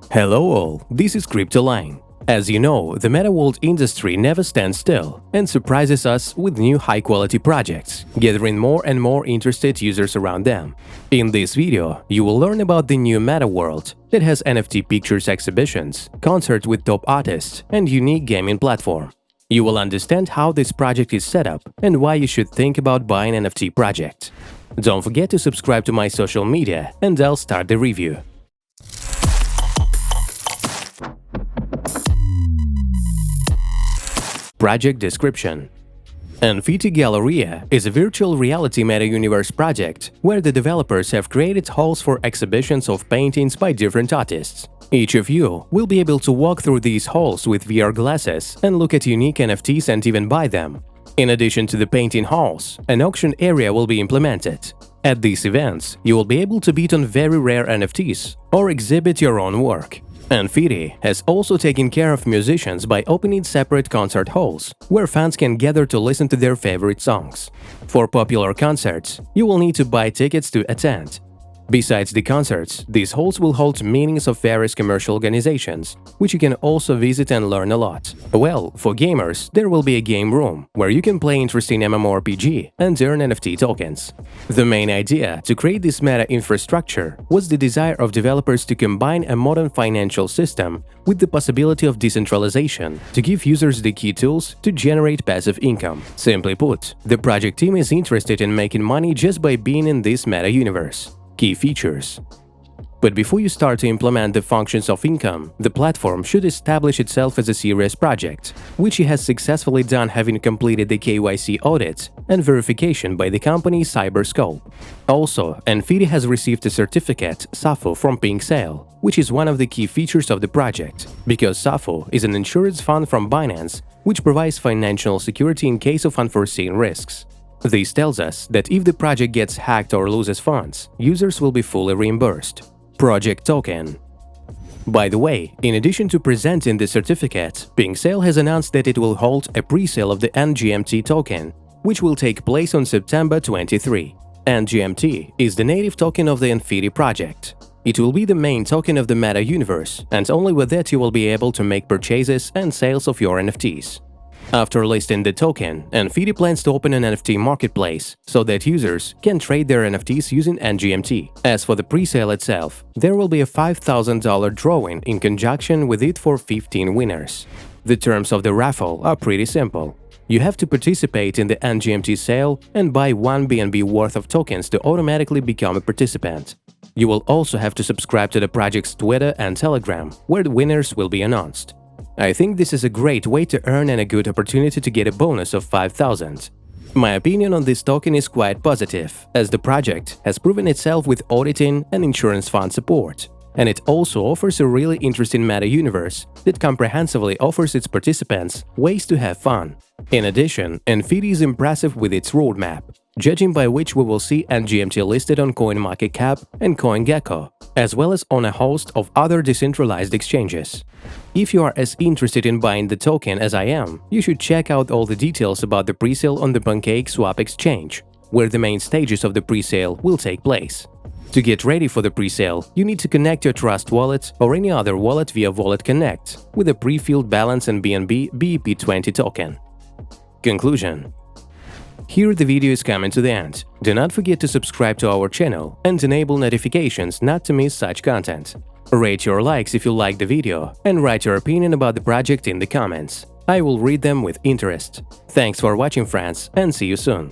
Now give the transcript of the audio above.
Hello all, this is CryptoLine. As you know, the metaworld industry never stands still and surprises us with new high-quality projects, gathering more and more interested users around them. In this video, you will learn about the new metaworld that has NFT-pictures exhibitions, concerts with top artists, and unique gaming platform. You will understand how this project is set up and why you should think about buying an NFT project. Don't forget to subscribe to my social media and I'll start the review. Project description. Nfiti Galeria is a virtual reality meta-universe project where the developers have created halls for exhibitions of paintings by different artists. Each of you will be able to walk through these halls with VR glasses and look at unique NFTs and even buy them. In addition to the painting halls, an auction area will be implemented. At these events, you will be able to bid on very rare NFTs or exhibit your own work. Nfiti has also taken care of musicians by opening separate concert halls, where fans can gather to listen to their favorite songs. For popular concerts, you will need to buy tickets to attend. Besides the concerts, these halls will hold meetings of various commercial organizations, which you can also visit and learn a lot. Well, for gamers, there will be a game room, where you can play interesting MMORPG and earn NFT tokens. The main idea to create this meta infrastructure was the desire of developers to combine a modern financial system with the possibility of decentralization to give users the key tools to generate passive income. Simply put, the project team is interested in making money just by being in this meta universe. Key features. But before you start to implement the functions of income, the platform should establish itself as a serious project, which it has successfully done having completed the KYC audit and verification by the company Cyberscope. Also, Nfiti has received a certificate, SAFU, from Pink Sale, which is one of the key features of the project, because SAFU is an insurance fund from Binance which provides financial security in case of unforeseen risks. This tells us that if the project gets hacked or loses funds, users will be fully reimbursed. Project token. By the way, in addition to presenting the certificate, Pink Sale has announced that it will hold a pre-sale of the NGMT token, which will take place on September 23. NGMT is the native token of the Nfiti project. It will be the main token of the meta universe, and only with it you will be able to make purchases and sales of your NFTs. After listing the token, Nfiti plans to open an NFT marketplace so that users can trade their NFTs using NGMT. As for the pre-sale itself, there will be a $5,000 drawing in conjunction with it for 15 winners. The terms of the raffle are pretty simple. You have to participate in the NGMT sale and buy 1 BNB worth of tokens to automatically become a participant. You will also have to subscribe to the project's Twitter and Telegram, where the winners will be announced. I think this is a great way to earn and a good opportunity to get a bonus of 5,000. My opinion on this token is quite positive, as the project has proven itself with auditing and insurance fund support, and it also offers a really interesting meta universe that comprehensively offers its participants ways to have fun. In addition, Nfiti is impressive with its roadmap, judging by which we will see NGMT listed on CoinMarketCap and CoinGecko, as well as on a host of other decentralized exchanges. If you are as interested in buying the token as I am, you should check out all the details about the presale on the PancakeSwap exchange, where the main stages of the presale will take place. To get ready for the presale, you need to connect your Trust wallet or any other wallet via Wallet Connect with a pre-filled balance and BNB BEP20 token. Conclusion. Here the video is coming to the end. Do not forget to subscribe to our channel and enable notifications not to miss such content. Rate your likes if you liked the video and write your opinion about the project in the comments. I will read them with interest. Thanks for watching, friends, and see you soon.